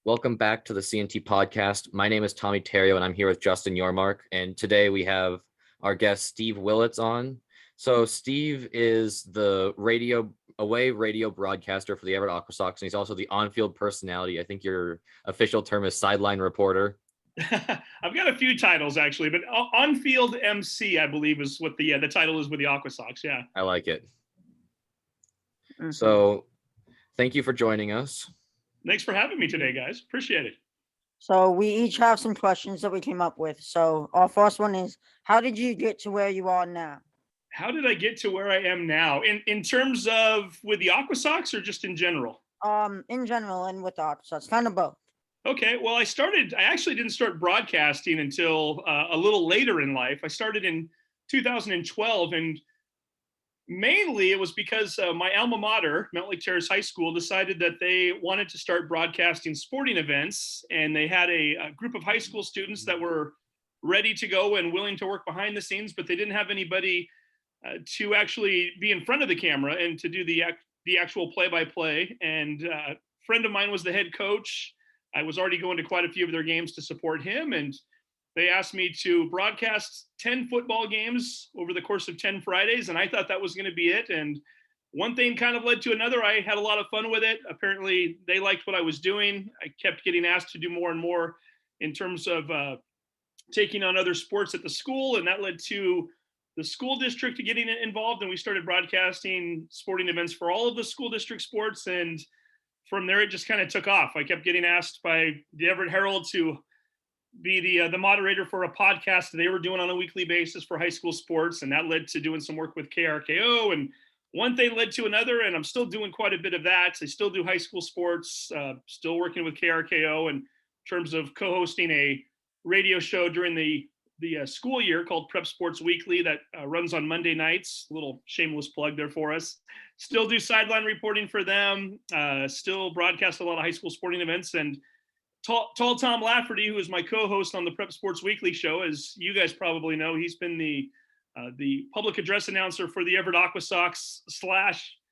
Welcome back to the CNT podcast. My name is Tommy Terrio, and I'm here with Justin Yormark. And today we have our guest, Steve Willits, on. So Steve is the radio broadcaster for the Everett Aquasox, and he's also the on-field personality. I think your official term is sideline reporter. I've got a few titles actually, but on-field MC, I believe, is what the title is with the Aquasox. Yeah, I like it. Mm-hmm. So thank you for joining us. Thanks for having me today, guys. Appreciate it. So we each have some questions that we came up with. So our first one is, how did you get to where you are now? How did I get to where I am now? In terms of with the Aquasox or just in general? In general and with the Aquasox, kind of both. Okay, well, I actually didn't start broadcasting until a little later in life. I started in 2012, and mainly it was because my alma mater, Mount Lake Terrace High School, decided that they wanted to start broadcasting sporting events, and they had a group of high school students that were ready to go and willing to work behind the scenes, but they didn't have anybody to actually be in front of the camera and to do the actual play-by-play. And a friend of mine was the head coach. I was already going to quite a few of their games to support him, and they asked me to broadcast 10 football games over the course of 10 Fridays, and I thought that was going to be it. And one thing kind of led to another. I had a lot of fun with it. Apparently, they liked what I was doing. I kept getting asked to do more and more in terms of taking on other sports at the school, and that led to the school district getting involved, and we started broadcasting sporting events for all of the school district sports, and from there, it just kind of took off. I kept getting asked by the Everett Herald to be the moderator for a podcast they were doing on a weekly basis for high school sports, and that led to doing some work with KRKO, and one thing led to another, and I'm still doing quite a bit of that. I still do high school sports, still working with KRKO in terms of co-hosting a radio show during the school year called Prep Sports Weekly that runs on Monday nights. A little shameless plug there for us. Still do sideline reporting for them. Still broadcast a lot of high school sporting events. And Tall Tom Lafferty, who is my co-host on the Prep Sports Weekly show, as you guys probably know, he's been the public address announcer for the Everett Aquasox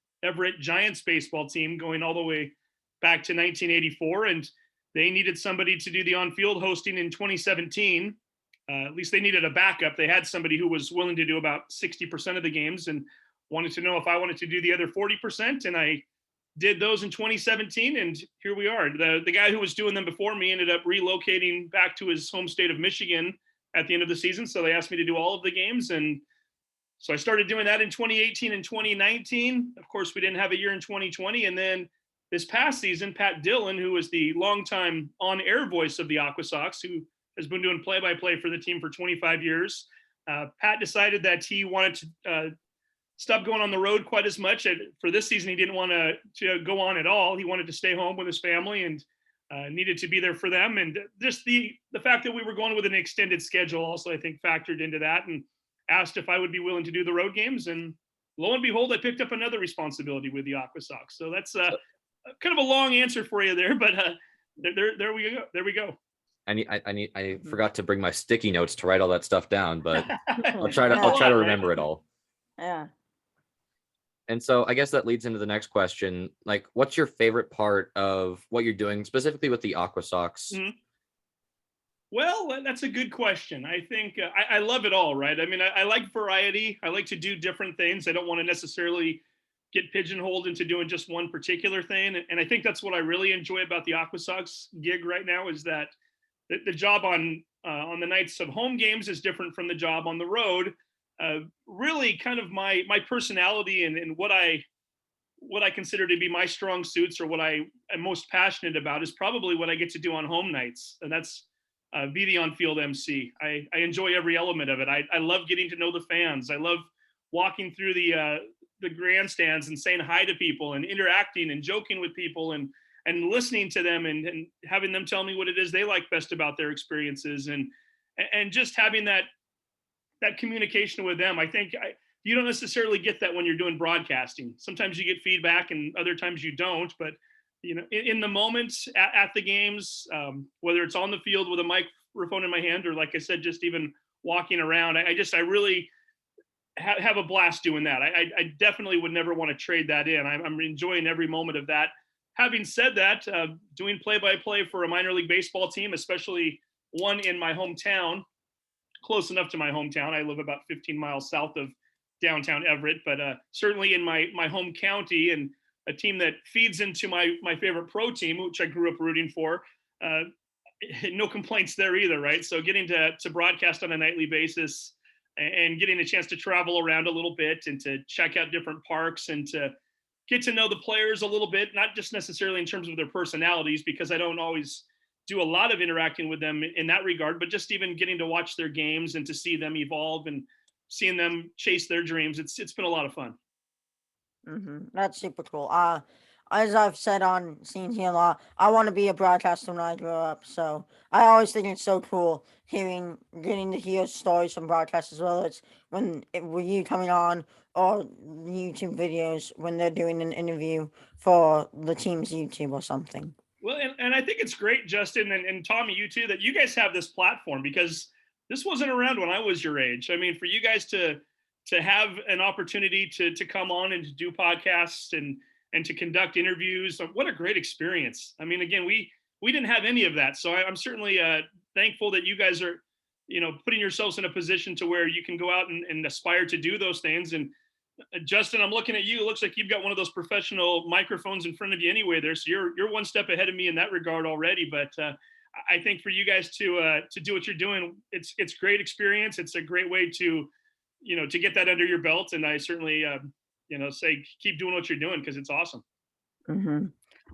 / Everett Giants baseball team going all the way back to 1984. And they needed somebody to do the on-field hosting in 2017. At least they needed a backup. They had somebody who was willing to do about 60% of the games and wanted to know if I wanted to do the other 40%. And I did those in 2017, and here we are. The guy who was doing them before me ended up relocating back to his home state of Michigan at the end of the season. So they asked me to do all of the games. And so I started doing that in 2018 and 2019. Of course, we didn't have a year in 2020. And then this past season, Pat Dillon, who was the longtime on-air voice of the Aquasox, who has been doing play-by-play for the team for 25 years. Pat decided that he wanted to stop going on the road quite as much. For this season, he didn't want to go on at all. He wanted to stay home with his family and needed to be there for them. And just the fact that we were going with an extended schedule also, I think, factored into that, and asked if I would be willing to do the road games. And lo and behold, I picked up another responsibility with the Aquasox. So that's kind of a long answer for you there, but there we go. I forgot to bring my sticky notes to write all that stuff down, but I'll try to remember it all. Yeah. And so I guess that leads into the next question. Like, what's your favorite part of what you're doing, specifically with the Aquasox? Mm-hmm. Well, that's a good question. I think I love it all, right? I mean, I like variety. I like to do different things. I don't want to necessarily get pigeonholed into doing just one particular thing. And I think that's what I really enjoy about the Aquasox gig right now, is that the job on the nights of home games is different from the job on the road. Really kind of my personality and what I consider to be my strong suits, or what I am most passionate about, is probably what I get to do on home nights. And that's be the on-field MC. I enjoy every element of it. I love getting to know the fans. I love walking through the grandstands and saying hi to people and interacting and joking with people and listening to them and having them tell me what it is they like best about their experiences, and just having that communication with them. I think you don't necessarily get that when you're doing broadcasting. Sometimes you get feedback and other times you don't, but in the moments at the games, whether it's on the field with a microphone in my hand, or like I said, just even walking around, I really have a blast doing that. I definitely would never want to trade that in. I'm enjoying every moment of that having said that, doing play-by-play for a minor league baseball team, especially one in my hometown, close enough to my hometown. I live about 15 miles south of downtown Everett, but certainly in my home county, and a team that feeds into my favorite pro team, which I grew up rooting for. No complaints there either, right? So getting to broadcast on a nightly basis and getting a chance to travel around a little bit and to check out different parks and to get to know the players a little bit, not just necessarily in terms of their personalities, because I don't always do a lot of interacting with them in that regard, but just even getting to watch their games and to see them evolve and seeing them chase their dreams. It's been a lot of fun. That's super cool. As I've said on CNT a lot, I want to be a broadcaster when I grow up. So I always think it's so cool getting to hear stories from broadcasters, whether it's with you coming on or YouTube videos when they're doing an interview for the team's YouTube or something. Well, and I think it's great, Justin, and Tommy, you too, that you guys have this platform, because this wasn't around when I was your age. I mean, for you guys to have an opportunity to come on and to do podcasts and to conduct interviews, what a great experience. I mean, again, we didn't have any of that. So I'm certainly thankful that you guys are, putting yourselves in a position to where you can go out and aspire to do those things. And Justin, I'm looking at you. It looks like you've got one of those professional microphones in front of you anyway there. So you're one step ahead of me in that regard already. But I think for you guys to do what you're doing, it's great experience. It's a great way to get that under your belt. And I certainly, say keep doing what you're doing, because it's awesome.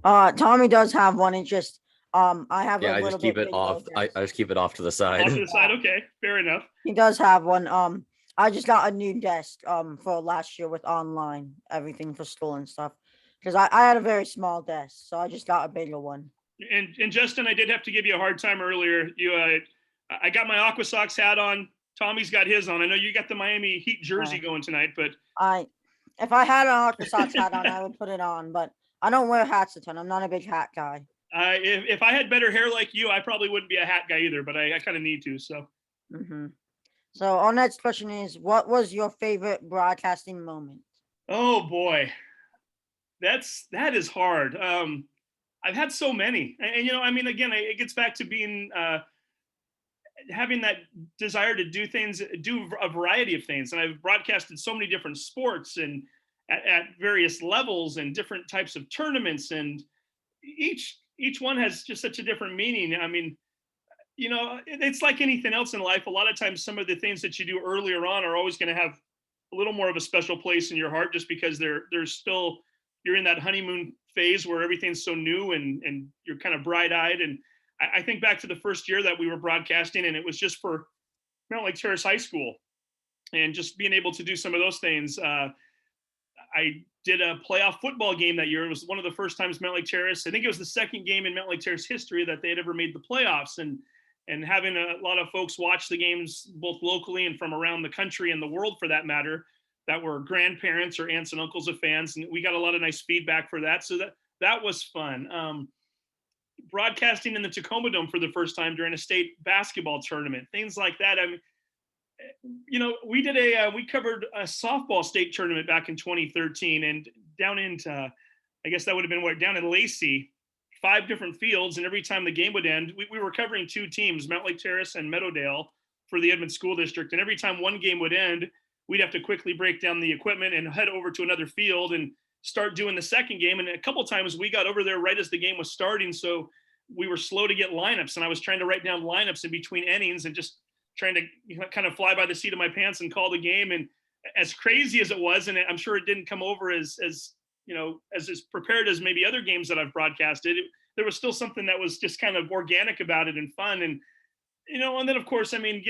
Tommy does have one. It just, I have Yeah, a I little just keep bit it off. I just keep it off to the side. Off to the side. Okay, fair enough. He does have one. I just got a new desk for last year with online everything for school and stuff, because I had a very small desk, so I just got a bigger one. And Justin, I did have to give you a hard time earlier. I got my Aquasox hat on. Tommy's got his on. I know you got the Miami Heat jersey going tonight, but if I had an Aquasox hat on, I would put it on, but I don't wear hats a ton. I'm not a big hat guy. If I had better hair like you, I probably wouldn't be a hat guy either, but I kind of need to. So. So our next question is, what was your favorite broadcasting moment? Oh boy, that is hard. I've had so many, and again, it gets back to being having that desire to do a variety of things. And I've broadcasted so many different sports and at various levels and different types of tournaments, and each one has just such a different meaning. I mean, it's like anything else in life. A lot of times, some of the things that you do earlier on are always going to have a little more of a special place in your heart, just because you're in that honeymoon phase where everything's so new and you're kind of bright-eyed. And I think back to the first year that we were broadcasting, and it was just for Mountain Lake Terrace High School, and just being able to do some of those things. I did a playoff football game that year. It was one of the first times Mountain Lake Terrace, I think it was the second game in Mountain Lake Terrace history that they had ever made the playoffs, and having a lot of folks watch the games both locally and from around the country and the world for that matter, that were grandparents or aunts and uncles of fans. And we got a lot of nice feedback for that. So that was fun. Broadcasting in the Tacoma Dome for the first time during a state basketball tournament, things like that. I mean, we covered a softball state tournament back in 2013, and down into, I guess that would have been down in Lacey, 5 different fields. And every time the game would end, we were covering 2 teams, Mount Lake Terrace and Meadowdale, for the Edmond School District. And every time one game would end, we'd have to quickly break down the equipment and head over to another field and start doing the second game. And a couple times we got over there right as the game was starting, so we were slow to get lineups, and I was trying to write down lineups in between innings and just trying to kind of fly by the seat of my pants and call the game. And as crazy as it was, and I'm sure it didn't come over as prepared as maybe other games that I've broadcasted, there was still something that was just kind of organic about it and fun. And and then of course, I mean,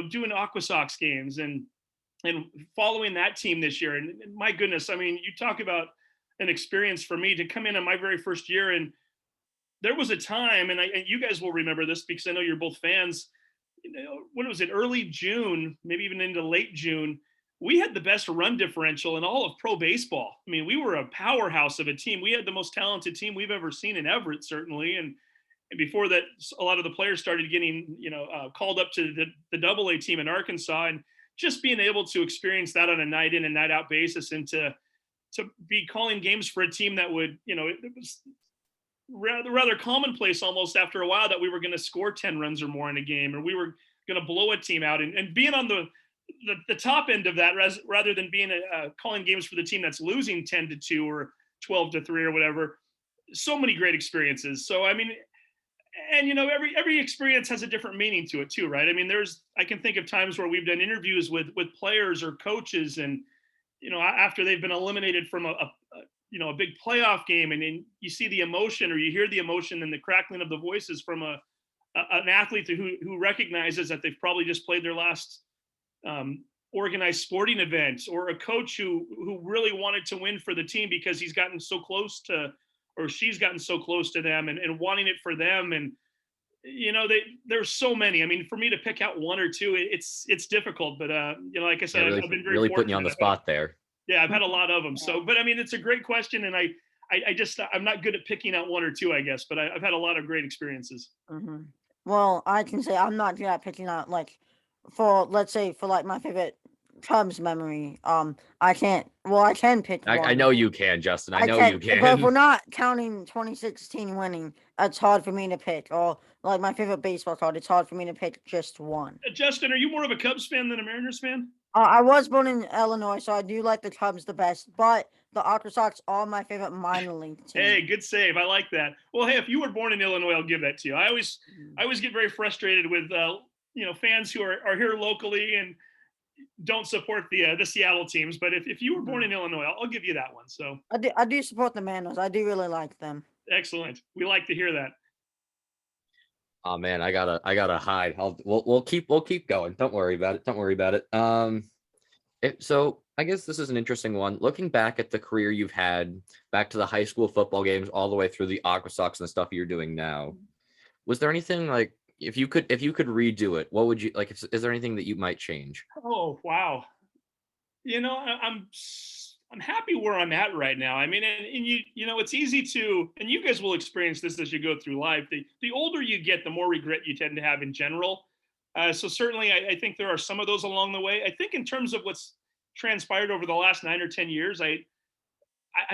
doing Aquasox games and following that team this year. And my goodness, I mean, you talk about an experience for me to come in on my very first year. And there was a time, and you guys will remember this because I know you're both fans, what was it, early June, maybe even into late June, we had the best run differential in all of pro baseball. I mean, we were a powerhouse of a team. We had the most talented team we've ever seen in Everett, certainly. And before that, a lot of the players started getting, called up to the AA team in Arkansas. And just being able to experience that on a night in and night out basis, and to be calling games for a team that would, it was rather commonplace almost after a while that we were going to score 10 runs or more in a game, or we were going to blow a team out, and being on the top end of that rather than being calling games for the team that's losing 10-2 or 12-3 or whatever. So many great experiences. So I mean, and every experience has a different meaning to it too, right? I mean, I can think of times where we've done interviews with players or coaches, and after they've been eliminated from a big playoff game, and then you see the emotion, or you hear the emotion and the crackling of the voices from an athlete who recognizes that they've probably just played their last organized sporting event, or a coach who really wanted to win for the team because he's gotten so close to, or she's gotten so close to them, and wanting it for them. And there's so many. I mean, for me to pick out one or two, it's difficult. But like I said, really, I've been very really fortunate. putting you on the spot there. Yeah, I've had a lot of them. So, but I mean, it's a great question, and I'm not good at picking out one or two, I guess. But I've had a lot of great experiences. Mm-hmm. Well, I can say I'm not good at picking out, like, let's say for like my favorite Cubs memory. I can't. Well, I can pick one. I know you can, Justin. I know you can. But if we're not counting 2016 winning, it's hard for me to pick. Or like my favorite baseball card, it's hard for me to pick just one. Justin, are you more of a Cubs fan than a Mariners fan? I was born in Illinois, so I do like the Cubs the best. But the Aquasox are my favorite minor league team. Hey, good save. I like that. Well, hey, if you were born in Illinois, I'll give that to you. I always get very frustrated with fans who are here locally and don't support the Seattle teams. But if you were born in Illinois, I'll give you that one. So I do support the Mariners. I do really like them. Excellent. We like to hear that. Oh man, I gotta hide. We'll keep going. Don't worry about it. So I guess this is an interesting one. Looking back at the career you've had, back to the high school football games, all the way through the Aquasox and the stuff you're doing now, was there anything, like, if you could redo it, what would you like? Is there anything that you might change? Oh wow, I'm happy where I'm at right now. I mean, and it's easy to, and you guys will experience this as you go through life. The older you get, the more regret you tend to have in general. So certainly, I think there are some of those along the way. I think in terms of what's transpired over the last 9 or 10 years, I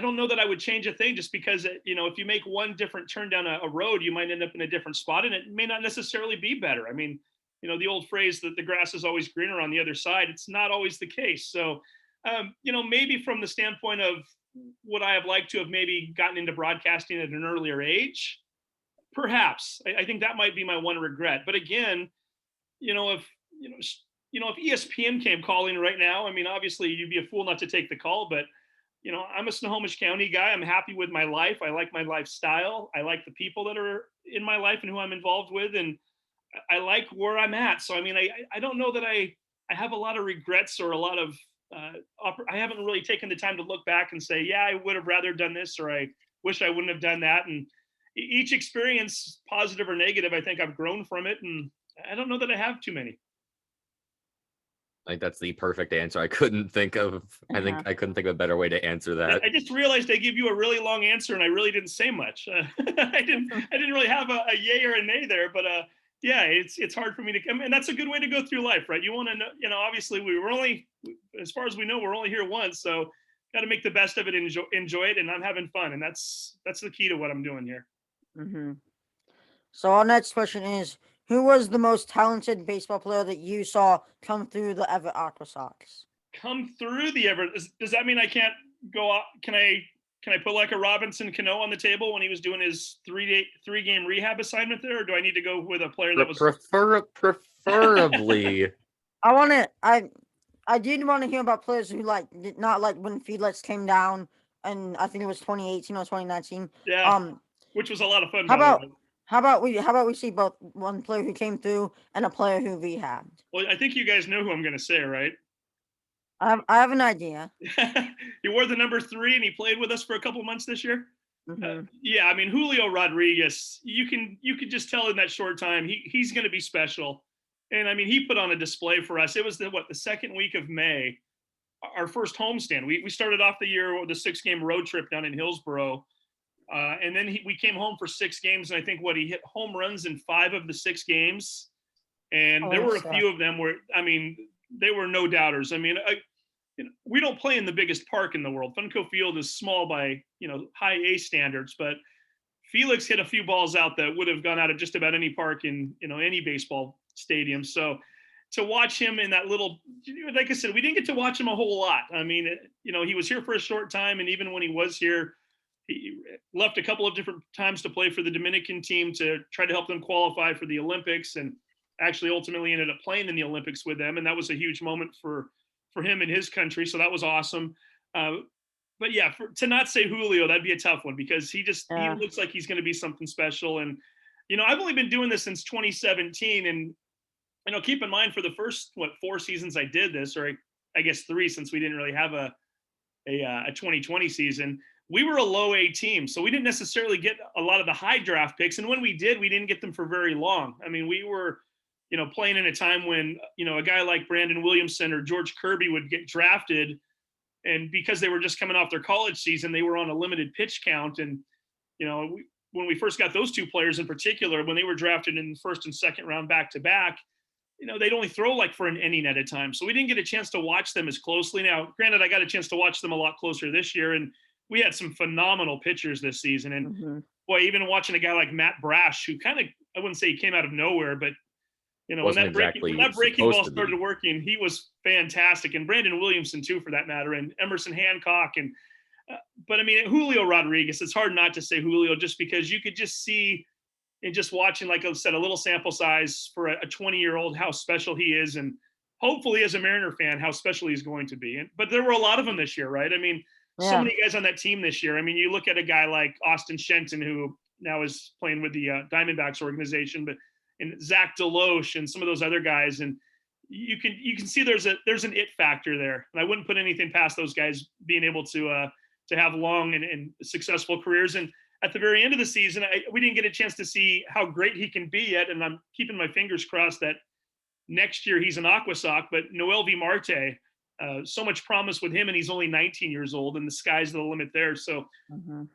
don't know that I would change a thing, just because, if you make one different turn down a road, you might end up in a different spot, and it may not necessarily be better. I mean, the old phrase that the grass is always greener on the other side, it's not always the case. So, maybe from the standpoint of would I have liked to have maybe gotten into broadcasting at an earlier age? Perhaps. I think that might be my one regret. But again, if ESPN came calling right now, I mean, obviously you'd be a fool not to take the call, but I'm a Snohomish County guy. I'm happy with my life. I like my lifestyle. I like the people that are in my life and who I'm involved with, and I like where I'm at. So, I mean, I don't know that I have a lot of regrets or a lot of, I haven't really taken the time to look back and say, yeah, I would have rather done this, or I wish I wouldn't have done that. And each experience, positive or negative, I think I've grown from it. And I don't know that I have too many. Like, that's the perfect answer. I couldn't think of I couldn't think of a better way to answer that. I just realized I gave you a really long answer and I really didn't say much. I didn't really have a yay or a nay there, but yeah, it's hard for me to, and that's a good way to go through life, right? You want to know, obviously we were only, as far as we know, we're only here once, so got to make the best of it, enjoy it, and I'm having fun, and that's the key to what I'm doing here. Mm-hmm. So our next question is, who was the most talented baseball player that you saw come through the Everett Aquasox? Come through the Everett? Does that mean I can't go out? Can I put like a Robinson Cano on the table when he was doing his 3-game rehab assignment there, or do I need to go with a player that was preferably? I did want to hear about players who did not, like when Willits came down, and I think it was 2018 or 2019. Yeah. Which was a lot of fun. How about we see both one player who came through and a player who rehabbed? Well, I think you guys know who I'm going to say, right? I have an idea. He wore the number 3 and he played with us for a couple months this year. Mm-hmm. Yeah, I mean, Julio Rodriguez, you could just tell in that short time he's going to be special. And I mean, he put on a display for us. It was the second week of May, our first homestand. We started off the year with a 6-game road trip down in Hillsboro. And then we came home for 6 games, and I think he hit home runs in 5 of the 6 games. And there were a few of them where, I mean, they were no doubters. I mean, we don't play in the biggest park in the world. Funco Field is small by, high A standards, but Felix hit a few balls out that would have gone out of just about any park in, any baseball stadium. So to watch him in that little, like I said, we didn't get to watch him a whole lot. I mean, he was here for a short time. And even when he was here, he left a couple of different times to play for the Dominican team to try to help them qualify for the Olympics, and actually ultimately ended up playing in the Olympics with them. And that was a huge moment for him and his country. So that was awesome. But yeah, to not say Julio, that'd be a tough one, because he looks like he's going to be something special. And, I've only been doing this since 2017. And, keep in mind, for the first, 4 seasons I did this, or I guess 3, since we didn't really have a 2020 season, we were a low A team. So we didn't necessarily get a lot of the high draft picks. And when we did, we didn't get them for very long. I mean, we were, playing in a time when, a guy like Brandon Williamson or George Kirby would get drafted. And because they were just coming off their college season, they were on a limited pitch count. And, when we first got those 2 players in particular, when they were drafted in the first and second round back to back, they'd only throw like for an inning at a time. So we didn't get a chance to watch them as closely. Now, granted, I got a chance to watch them a lot closer this year, and we had some phenomenal pitchers this season. And boy, even watching a guy like Matt Brash, who kind of, I wouldn't say he came out of nowhere, but when that breaking ball started working, he was fantastic. And Brandon Williamson too, for that matter, and Emerson Hancock. And but I mean, Julio Rodriguez, it's hard not to say Julio, just because you could just see, and just watching, like I said, a little sample size for a 20-year-old, how special he is. And hopefully, as a Mariner fan, how special he's going to be. But there were a lot of them this year, right? I mean, so many guys on that team this year. I mean, you look at a guy like Austin Shenton, who now is playing with the Diamondbacks organization, and Zach Deloche and some of those other guys. And you can see there's an it factor there. And I wouldn't put anything past those guys being able to have long and successful careers. And at the very end of the season, we didn't get a chance to see how great he can be yet. And I'm keeping my fingers crossed that next year he's an Aquasox. But Noel V. Marte, so much promise with him, and he's only 19 years old, and the sky's the limit there. So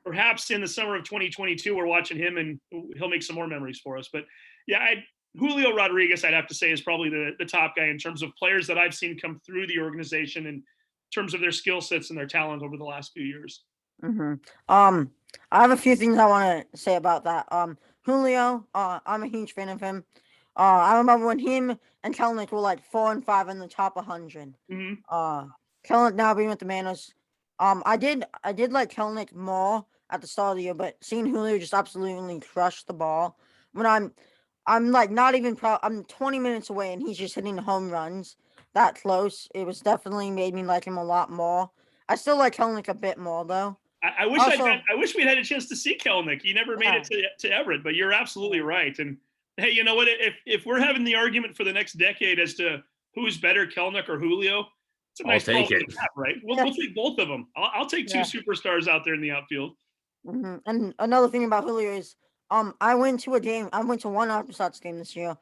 perhaps in the summer of 2022, we're watching him, and he'll make some more memories for us. But yeah, Julio Rodriguez, I'd have to say, is probably the top guy in terms of players that I've seen come through the organization in terms of their skill sets and their talent over the last few years. I have a few things I want to say about that. Julio, I'm a huge fan of him. I remember when him and Kelenic were like 4 and 5 in the top 100. Kelenic now being with the Mariners. I did like Kelenic more at the start of the year, but seeing Julio just absolutely crush the ball when I'm like not even I'm 20 minutes away and he's just hitting home runs that close. It was definitely made me like him a lot more. I still like Kelenic a bit more though. I wish we'd had a chance to see Kelenic. He never made it to Everett, but you're absolutely right. And hey, you know what? If we're having the argument for the next decade as to who's better, Kelenic or Julio, it's a nice problem to have, right? We'll take both of them. I'll take 2 superstars out there in the outfield. And another thing about Julio is, I went to one Aquasox game this year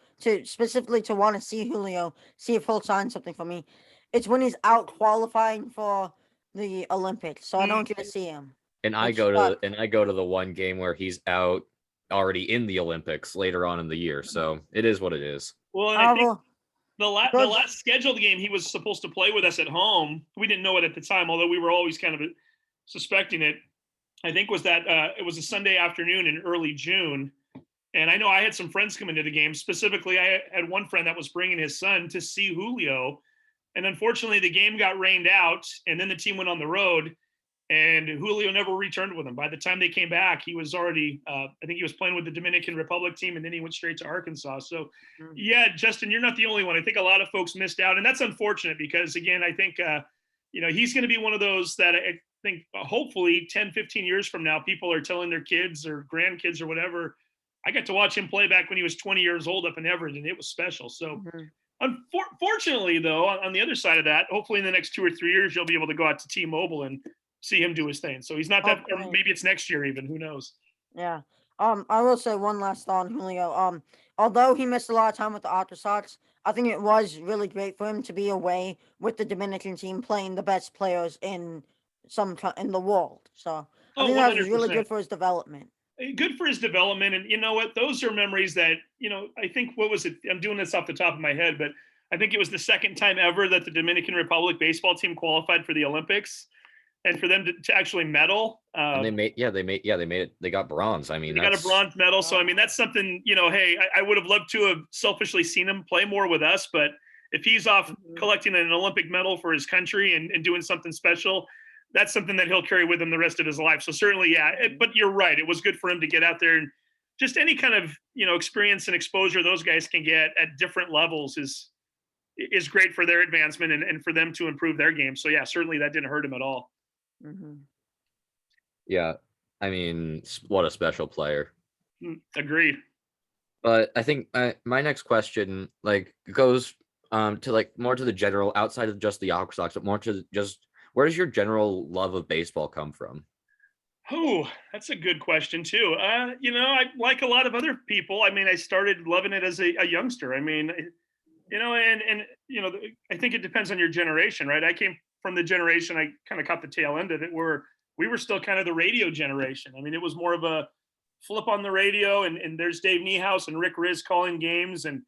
specifically to want to see Julio, see if he'll sign something for me. It's when he's out qualifying for the Olympics, so I don't get to see him. And I go to the one game where he's out already in the Olympics later on in the year. So it is what it is. Well, and I think the last scheduled game he was supposed to play with us at home, we didn't know it at the time, although we were always kind of suspecting it. I think was that it was a Sunday afternoon in early June. And I know I had some friends come into the game. Specifically, I had one friend that was bringing his son to see Julio. And unfortunately, the game got rained out, and then the team went on the road, and Julio never returned with them. By the time they came back, he was already, I think he was playing with the Dominican Republic team, and then he went straight to Arkansas. So, yeah, Justin, you're not the only one. I think a lot of folks missed out, and that's unfortunate because, again, I think, he's going to be one of those that I think hopefully 10, 15 years from now, people are telling their kids or grandkids or whatever, I got to watch him play back when he was 20 years old up in Everett, and it was special. So, unfortunately, though, on the other side of that, hopefully in the next 2 or 3 years, you'll be able to go out to T-Mobile and see him do his thing. So he's not that, or maybe it's next year even, who knows? Yeah. I will say one last thought on Julio. Although he missed a lot of time with the Aquasox, I think it was really great for him to be away with the Dominican team playing the best players in the world. So I think that was really good for his development. Good for his development. And you know what? Those are memories that, I think, what was it? I'm doing this off the top of my head, but I think it was the second time ever that the Dominican Republic baseball team qualified for the Olympics. and for them to actually medal. And they made it. They got bronze. I mean, they got a bronze medal. So I mean, that's something, hey, I would have loved to have selfishly seen him play more with us, but if he's off collecting an Olympic medal for his country and doing something special, that's something that he'll carry with him the rest of his life. So certainly, yeah. But you're right. It was good for him to get out there, and just any kind of experience and exposure those guys can get at different levels is great for their advancement and for them to improve their game. So yeah, certainly that didn't hurt him at all. Yeah, I mean, what a special player. Agreed. But I think my next question goes to more to the general, outside of just the Aquasox, but more to just, where does your general love of baseball come from? Oh, that's a good question too. I like a lot of other people. I mean, I started loving it as a youngster. I mean, I think it depends on your generation, right? I came from the generation, I kind of caught the tail end of it, where we were still kind of the radio generation. I mean, it was more of a flip on the radio and there's Dave Niehaus and Rick Riz calling games, and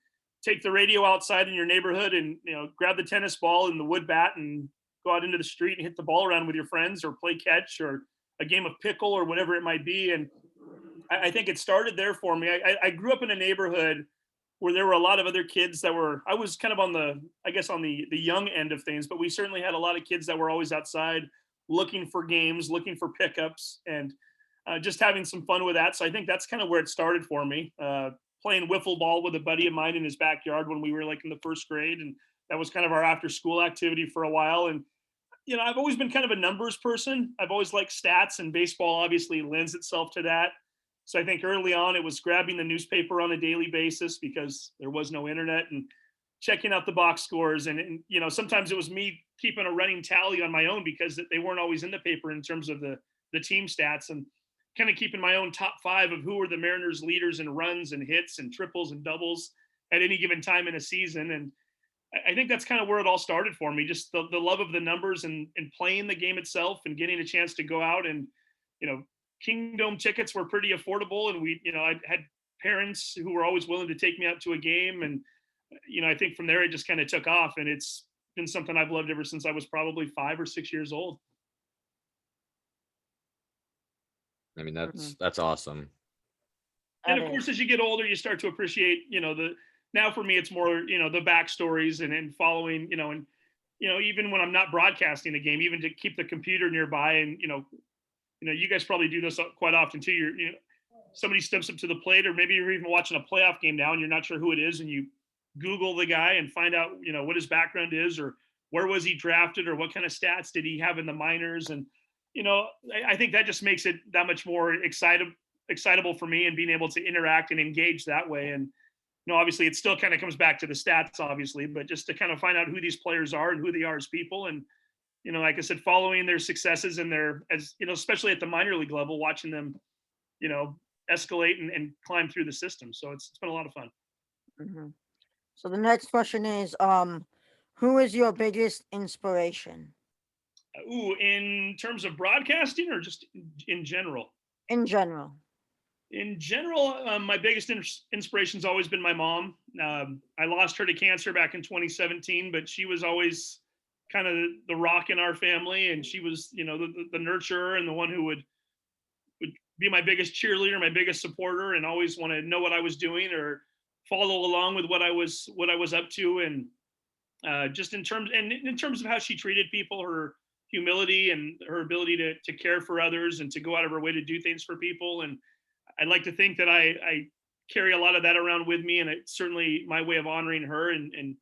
take the radio outside in your neighborhood and, grab the tennis ball and the wood bat and go out into the street and hit the ball around with your friends, or play catch, or a game of pickle, or whatever it might be. And I think it started there for me. I grew up in a neighborhood where there were a lot of other kids that were, I was kind of on the young end of things, but we certainly had a lot of kids that were always outside looking for games, looking for pickups, and just having some fun with that. So I think that's kind of where it started for me, playing wiffle ball with a buddy of mine in his backyard when we were in the first grade. And that was kind of our after school activity for a while. And, I've always been kind of a numbers person. I've always liked stats, and baseball obviously lends itself to that. So I think early on it was grabbing the newspaper on a daily basis because there was no internet, and checking out the box scores. And sometimes it was me keeping a running tally on my own because they weren't always in the paper in terms of the team stats, and kind of keeping my own top 5 of who were the Mariners leaders in runs and hits and triples and doubles at any given time in a season. And I think that's kind of where it all started for me, just the love of the numbers and playing the game itself, and getting a chance to go out. And, Kingdom tickets were pretty affordable, and I had parents who were always willing to take me out to a game. And, I think from there it just kind of took off, and it's been something I've loved ever since I was probably 5 or 6 years old. I mean, that's awesome. And of course, as you get older, you start to appreciate, now for me, it's more, the backstories and following, and, even when I'm not broadcasting the game, even to keep the computer nearby. And, you guys probably do this quite often too. Somebody steps up to the plate, or maybe you're even watching a playoff game now and you're not sure who it is, and you Google the guy and find out, what his background is, or where was he drafted, or what kind of stats did he have in the minors. And, I think that just makes it that much more excitable for me, and being able to interact and engage that way. And, obviously it still kind of comes back to the stats, obviously, but just to kind of find out who these players are and who they are as people. And, like I said, following their successes and especially at the minor league level, watching them, escalate and climb through the system. So it's been a lot of fun. So the next question is, who is your biggest inspiration? In terms of broadcasting, or just in general? In general. In general, my biggest inspiration's always been my mom. I lost her to cancer back in 2017, but she was always kind of the rock in our family, and she was, the nurturer, and the one who would be my biggest cheerleader, my biggest supporter, and always want to know what I was doing or follow along with what I was up to. And just in terms of how she treated people, her humility and her ability to care for others and to go out of her way to do things for people. And I'd like to think that I carry a lot of that around with me, and it's certainly my way of honoring her and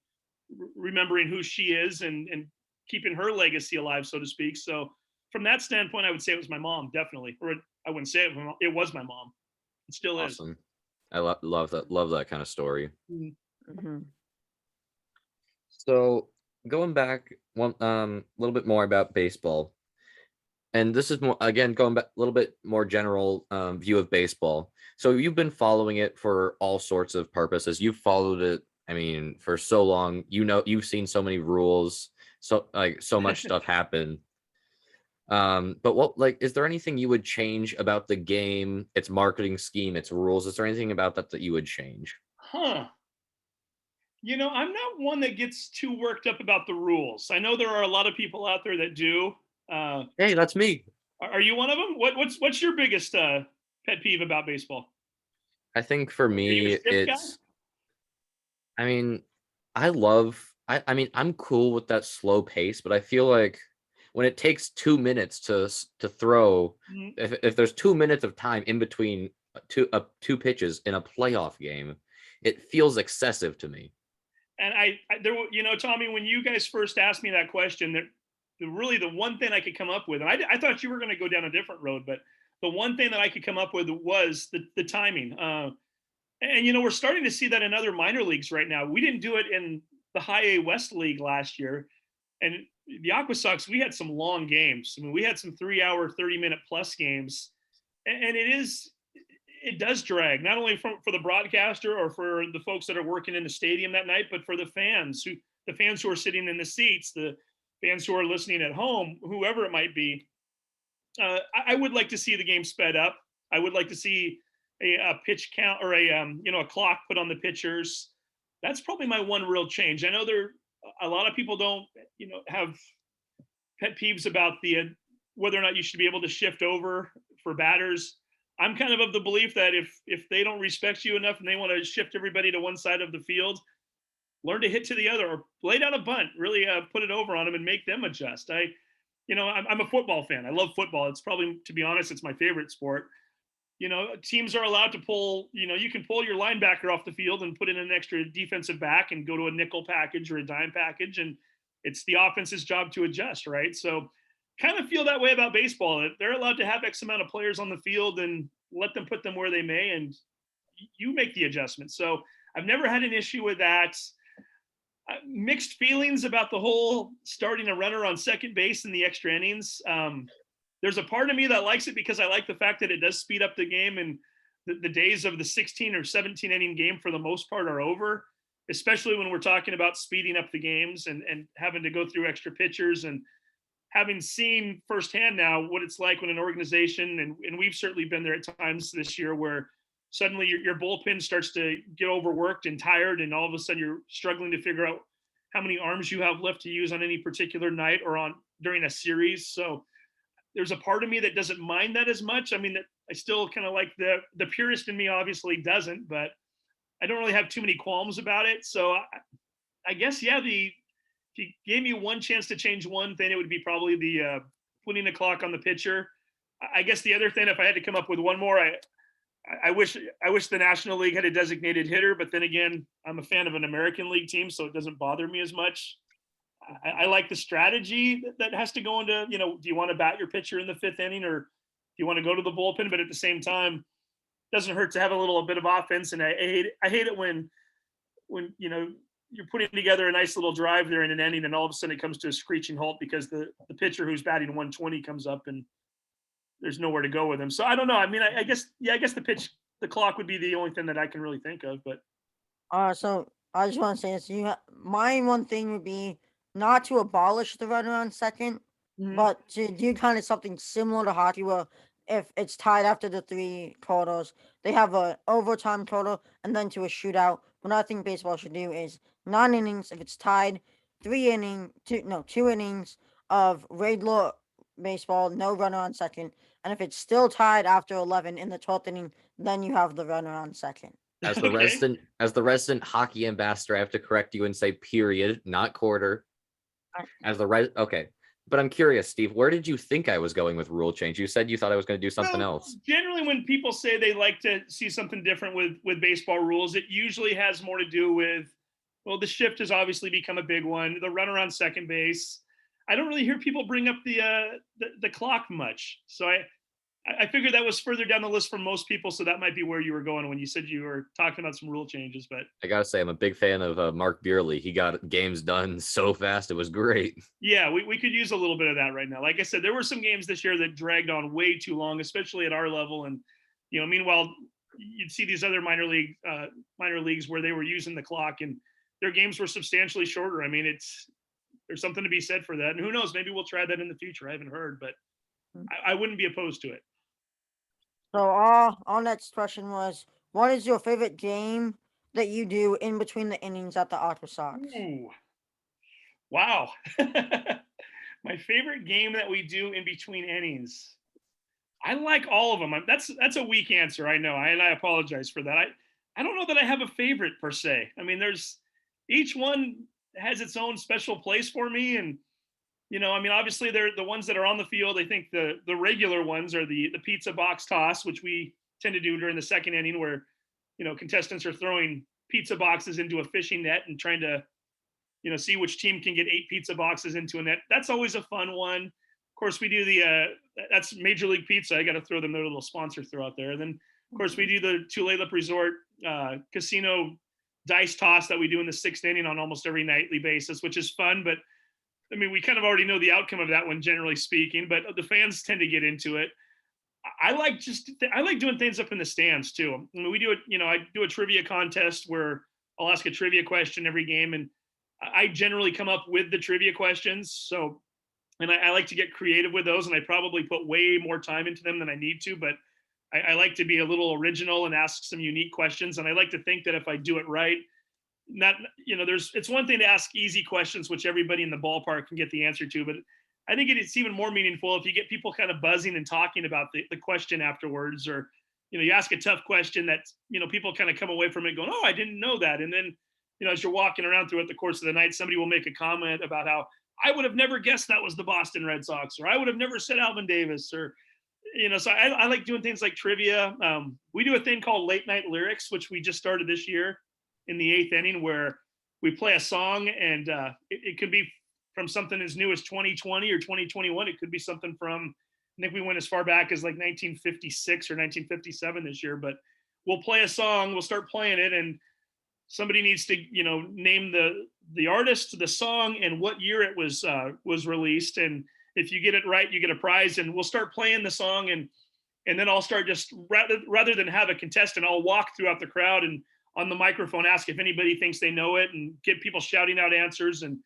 remembering who she is and keeping her legacy alive, so to speak. So from that standpoint, I would say it was my mom, definitely. Or I wouldn't say it was my mom. It still is. Awesome. I love that kind of story. So going back one little bit more about baseball, and this is more, again, going back a little bit more general view of baseball. So you've been following it for all sorts of purposes. You've followed it, I mean, for so long. You've seen so many rules, so much stuff happen. But is there anything you would change about the game, its marketing scheme, its rules? Is there anything about that you would change? I'm not one that gets too worked up about the rules. I know there are a lot of people out there that do. Hey, that's me. Are you one of them? What's your biggest pet peeve about baseball? I think for Are you a me, stiff guy? I mean, I mean, I'm cool with that slow pace, but I feel like when it takes 2 minutes to throw, Mhm. if there's 2 minutes of time in between two pitches in a playoff game, it feels excessive to me. And Tommy, when you guys first asked me that question, that really the one thing I could come up with, and I thought you were going to go down a different road, but the one thing that I could come up with was the timing. And we're starting to see that in other minor leagues right now. We didn't do it in the High A West League last year, and the Aquasox, we had some long games. I mean, we had some 3-hour, 30-minute plus games, and it does drag, not only for the broadcaster or for the folks that are working in the stadium that night, but for the fans who are sitting in the seats, the fans who are listening at home, whoever it might be. I would like to see the game sped up. I would like to see a pitch count or a clock put on the pitchers. That's probably my one real change. I know a lot of people don't have pet peeves about the whether or not you should be able to shift over for batters. I'm kind of the belief that if they don't respect you enough and they want to shift everybody to one side of the field, learn to hit to the other or lay down a bunt, really put it over on them and make them adjust. I'm a football fan. I love football. It's probably, to be honest, it's my favorite sport. Teams are allowed to pull, you can pull your linebacker off the field and put in an extra defensive back and go to a nickel package or a dime package. And it's the offense's job to adjust, right? So kind of feel that way about baseball. They're allowed to have X amount of players on the field and let them put them where they may, and you make the adjustment. So I've never had an issue with that. Mixed feelings about the whole starting a runner on second base in the extra innings. There's a part of me that likes it because I like the fact that it does speed up the game, and the days of the 16 or 17 inning game for the most part are over, especially when we're talking about speeding up the games and having to go through extra pitchers, and having seen firsthand now what it's like when an organization, and we've certainly been there at times this year, where suddenly your bullpen starts to get overworked and tired, and all of a sudden you're struggling to figure out how many arms you have left to use on any particular night or during a series. So there's a part of me that doesn't mind that as much. I mean, that I still kind of like the purist in me obviously doesn't, but I don't really have too many qualms about it. So I guess, yeah, if you gave me one chance to change one thing, it would be probably the putting the clock on the pitcher. I guess the other thing, if I had to come up with one more, I wish the National League had a designated hitter, but then again, I'm a fan of an American League team, so it doesn't bother me as much. I like the strategy that has to go into, do you want to bat your pitcher in the fifth inning, or do you want to go to the bullpen? But at the same time, it doesn't hurt to have a little bit of offense. And I hate it when you're putting together a nice little drive there in an inning, and all of a sudden it comes to a screeching halt because the pitcher who's batting 120 comes up and there's nowhere to go with him. So I don't know. I mean, I guess the clock would be the only thing that I can really think of. But So I just want to say this. My one thing would be not to abolish the runner on second, but to do kind of something similar to hockey, where if it's tied after the three quarters, they have a overtime total and then to a shootout. What I think baseball should do is 9 innings. If it's tied, 2 innings of regular baseball, no runner on second. And if it's still tied after 11 in the 12th inning, then you have the runner on second. As the resident hockey ambassador, I have to correct you and say period, not quarter. Okay. But I'm curious, Steve, where did you think I was going with rule change? You said you thought I was going to do something else. Generally, when people say they like to see something different with baseball rules, it usually has more to do with, well, the shift has obviously become a big one. The runner on second base. I don't really hear people bring up the clock much. So I figured that was further down the list for most people. So that might be where you were going when you said you were talking about some rule changes. But I got to say, I'm a big fan of Mark Beerley. He got games done so fast. It was great. Yeah, we could use a little bit of that right now. Like I said, there were some games this year that dragged on way too long, especially at our level. And, meanwhile, you'd see these other minor leagues where they were using the clock and their games were substantially shorter. I mean, there's something to be said for that. And who knows, maybe we'll try that in the future. I haven't heard, but I wouldn't be opposed to it. So our next question was, what is your favorite game that you do in between the innings at the Aquasox? Ooh. Wow. My favorite game that we do in between innings. I like all of them. That's a weak answer, I know, and I apologize for that. I don't know that I have a favorite per se. I mean, there's each one has its own special place for me, and I mean, obviously they're the ones that are on the field. I think the regular ones are the pizza box toss, which we tend to do during the second inning, where contestants are throwing pizza boxes into a fishing net and trying to see which team can get 8 pizza boxes into a net. That's always a fun one. Of course, we do that's Major League Pizza. I got to throw them their little sponsor throw out there. And then, of course, we do the Tulalip Resort Casino dice toss that we do in the 6th inning on almost every nightly basis, which is fun. But I mean, we kind of already know the outcome of that one, generally speaking. But the fans tend to get into it. I like doing things up in the stands too. I mean, we do it. I do a trivia contest where I'll ask a trivia question every game, and I generally come up with the trivia questions. So, and I like to get creative with those, and I probably put way more time into them than I need to, but I like to be a little original and ask some unique questions. And I like to think that if I do it right, it's one thing to ask easy questions, which everybody in the ballpark can get the answer to, but I think it's even more meaningful if you get people kind of buzzing and talking about the question afterwards, or, you ask a tough question that, people kind of come away from it going, oh, I didn't know that. And then, as you're walking around throughout the course of the night, somebody will make a comment about how I would have never guessed that was the Boston Red Sox, or I would have never said Alvin Davis, or, so I like doing things like trivia. We do a thing called Late Night Lyrics, which we just started this year in the 8th inning, where we play a song, and it could be from something as new as 2020 or 2021. It could be something from, I think we went as far back as like 1956 or 1957 this year, but we'll play a song, we'll start playing it, and somebody needs to, name the artist, the song, and what year it was released. And if you get it right, you get a prize. And we'll start playing the song, and then I'll start just rather than have a contestant, I'll walk throughout the crowd and on the microphone ask if anybody thinks they know it, and get people shouting out answers. And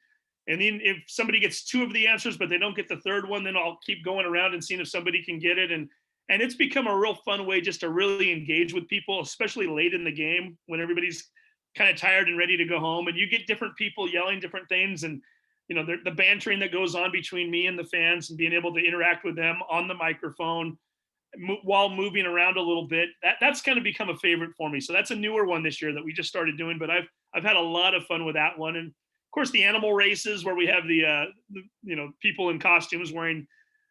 then if somebody gets 2 of the answers, but they don't get the 3rd one, then I'll keep going around and seeing if somebody can get it. And it's become a real fun way just to really engage with people, especially late in the game when everybody's kind of tired and ready to go home, and you get different people yelling different things, and the bantering that goes on between me and the fans, and being able to interact with them on the microphone while moving around a little bit. That's kind of become a favorite for me. So that's a newer one this year that we just started doing, but I've had a lot of fun with that one. And of course, the animal races, where we have the people in costumes wearing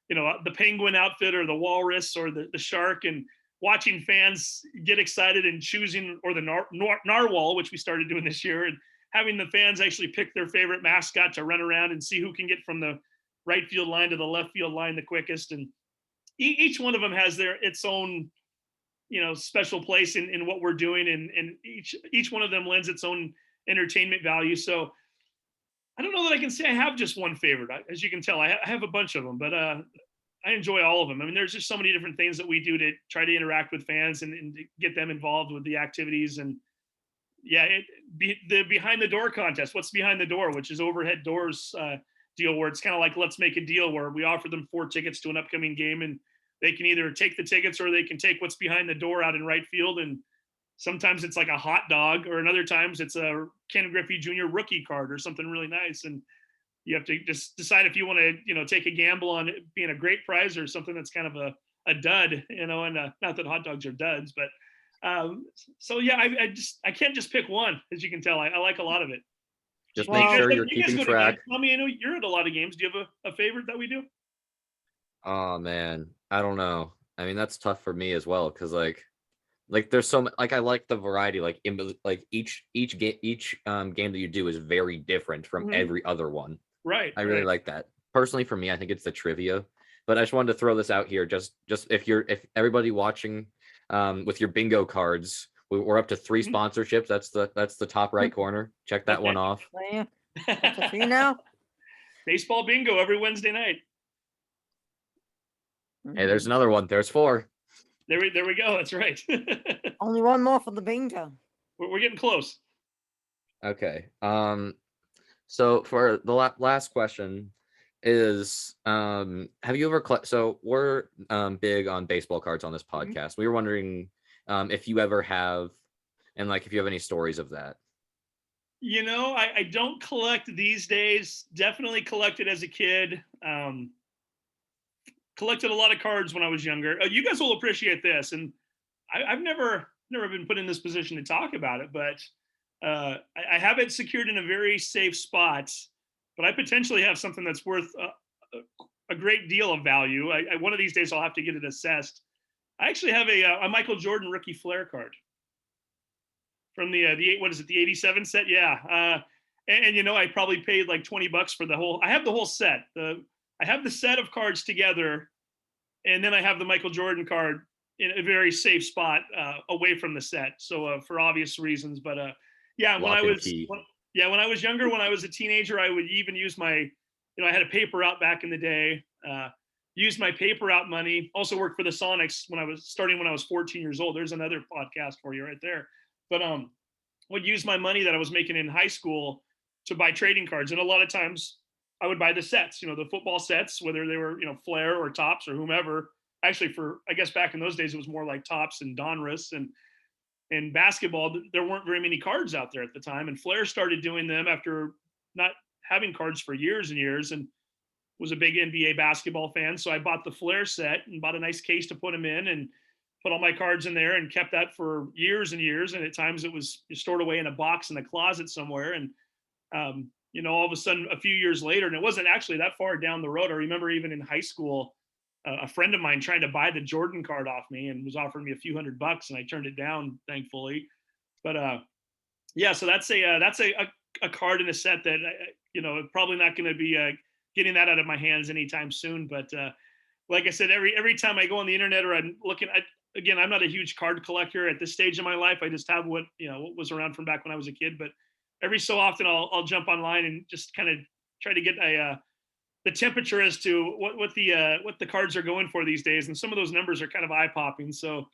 the penguin outfit, or the walrus, or the shark, and watching fans get excited and choosing, or the narwhal, which we started doing this year, and having the fans actually pick their favorite mascot to run around and see who can get from the right field line to the left field line the quickest. And each one of them has its own, special place in what we're doing. And each one of them lends its own entertainment value. So I don't know that I can say I have just one favorite. As you can tell, I have a bunch of them, but I enjoy all of them. I mean, there's just so many different things that we do to try to interact with fans and to get them involved with the activities. And yeah, the behind the door contest, what's behind the door, which is overhead doors deal, where it's kind of like, let's make a deal, where we offer them 4 tickets to an upcoming game, and they can either take the tickets or they can take what's behind the door out in right field. And sometimes it's like a hot dog, or another times it's a Ken Griffey Jr. rookie card or something really nice. And you have to just decide if you want to, take a gamble on it being a great prize, or something that's kind of a dud, and not that hot dogs are duds, but so yeah, I can't just pick one. As you can tell, I like a lot of it. Just make sure you're keeping track. I mean, I know you're at a lot of games. Do you have a favorite that we do? Oh man, I don't know. I mean, that's tough for me as well, because like there's so much, I like the variety, each game that you do is very different from every other one. Right. I really like that. Personally, for me, I think it's the trivia. But I just wanted to throw this out here. Just if everybody watching with your bingo cards, we're up to 3 sponsorships. That's the top right corner. Check that one off. That's a 3 now. Baseball bingo every Wednesday night. Hey, there's another one. There's 4. There we go. That's right. Only one more for the bingo. We're getting close. Okay. So for the last question is, have you ever so we're big on baseball cards on this podcast. We were wondering if you ever have, and if you have any stories of that. I don't collect these days. Definitely collected as a kid. Collected a lot of cards when I was younger. You guys will appreciate this, and I've never been put in this position to talk about it, but I have it secured in a very safe spot. But I potentially have something that's worth a great deal of value. One of these days I'll have to get it assessed. I actually have a Michael Jordan rookie flair card from the what is it, the '87 set? Yeah, and I probably paid like $20 for the whole. I have the whole set. I have the set of cards together, and then I have the Michael Jordan card in a very safe spot away from the set. So for obvious reasons, but yeah, Lock and key. when I was younger, when I was a teenager, I would even use my, I had a paper out back in the day. Used my paper out money. Also worked for the Sonics when I was 14 years old. There's another podcast for you right there. But would use my money that I was making in high school to buy trading cards, and a lot of times I would buy the sets, the football sets, whether they were, Flair or Topps or whomever. Actually, I guess back in those days, it was more like Topps and Donruss, and basketball, there weren't very many cards out there at the time. And Flair started doing them after not having cards for years and years, and was a big NBA basketball fan. So I bought the Flair set and bought a nice case to put them in, and put all my cards in there and kept that for years and years. And at times it was stored away in a box in the closet somewhere. And all of a sudden, a few years later, and it wasn't actually that far down the road. I remember even in high school, a friend of mine trying to buy the Jordan card off me and was offering me a few $100, and I turned it down, thankfully. But yeah, so that's a card in a set that probably not going to be getting that out of my hands anytime soon. But like I said, every time I go on the internet or I'm looking at, again, I'm not a huge card collector at this stage of my life. I just have what was around from back when I was a kid. But every so often I'll jump online and just kind of try to get the temperature as to what the cards are going for these days. And some of those numbers are kind of eye popping. So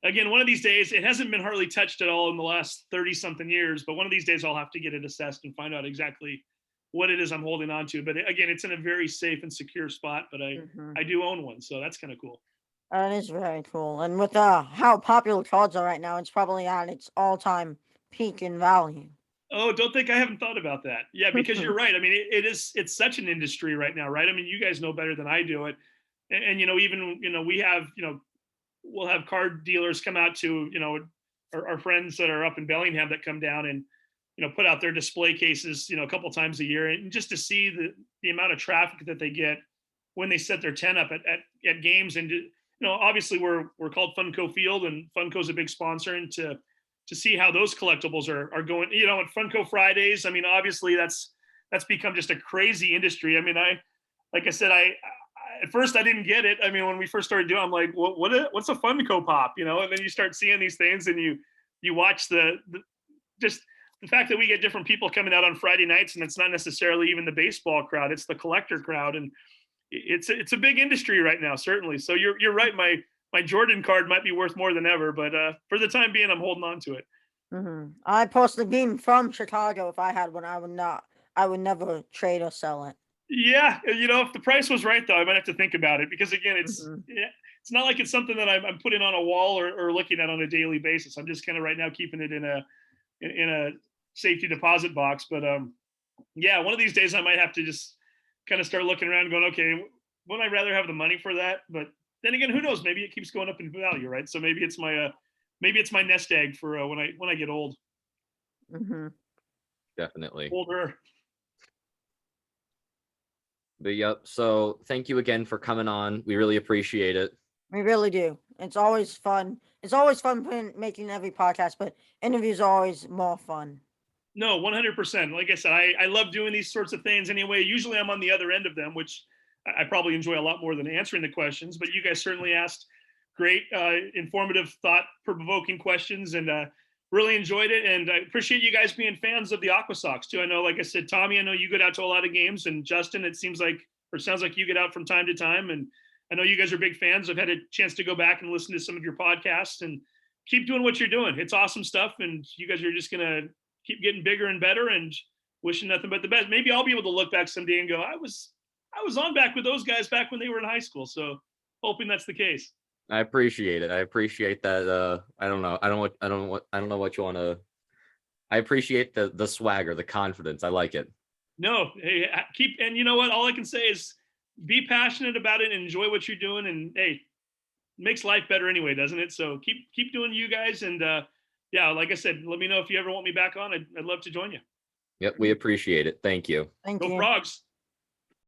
again, one of these days, it hasn't been hardly touched at all in the last 30 something years, but one of these days I'll have to get it assessed and find out exactly what it is I'm holding on to. But again, it's in a very safe and secure spot, but I do own one. So that's kind of cool. That is very cool. And with how popular cards are right now, it's probably at its all-time peak in value. Oh, don't think I haven't thought about that. Yeah, because you're right. I mean, it's such an industry right now, right? I mean, you guys know better than I do it. And even, we have, we'll have card dealers come out to, our friends that are up in Bellingham that come down and, put out their display cases, a couple times a year, and just to see the amount of traffic that they get when they set their tent up at games. And obviously we're called Funko Field, and Funko's a big sponsor, and to see how those collectibles are going, at Funko Fridays. I mean, obviously that's become just a crazy industry. I mean, like I said, I at first I didn't get it. I mean, when we first started doing, I'm like, what's a Funko Pop? And then you start seeing these things, and you watch just the fact that we get different people coming out on Friday nights, and it's not necessarily even the baseball crowd, it's the collector crowd. And it's a big industry right now, certainly. So you're right. My Jordan card might be worth more than ever, but for the time being, I'm holding on to it. I personally, being from Chicago, if I had one, I would never trade or sell it. Yeah, if the price was right, though, I might have to think about it, because again, it's not like it's something that I'm putting on a wall or looking at on a daily basis. I'm just kind of right now keeping it in a safety deposit box. But yeah, one of these days I might have to just kind of start looking around and going, okay, would I rather have the money for that? But then again, who knows? Maybe it keeps going up in value, right? So maybe it's my nest egg for when I get old. Definitely. Older. But yep. So thank you again for coming on. We really appreciate it. We really do. It's always fun. It's always fun making every podcast, but interviews are always more fun. No, 100%. Like I said, I love doing these sorts of things anyway. Usually I'm on the other end of them, which I probably enjoy a lot more than answering the questions, but you guys certainly asked great, informative, thought-provoking questions, and really enjoyed it. And I appreciate you guys being fans of the Aquasox too. I know, like I said, Tommy, I know you get out to a lot of games, and Justin, it sounds like you get out from time to time. And I know you guys are big fans. I've had a chance to go back and listen to some of your podcasts, and keep doing what you're doing. It's awesome stuff. And you guys are just going to keep getting bigger and better, and wishing nothing but the best. Maybe I'll be able to look back someday and go, I was on back with those guys back when they were in high school. So hoping that's the case. I appreciate it. I appreciate that. I don't know what you want to I appreciate the swagger, the confidence. I like it. No, hey, and you know what? All I can say is be passionate about it and enjoy what you're doing. And hey, makes life better anyway, doesn't it? So keep doing you guys. And yeah, like I said, let me know if you ever want me back on. I'd love to join you. Yep, we appreciate it. Thank you. Thank Go you. Frogs.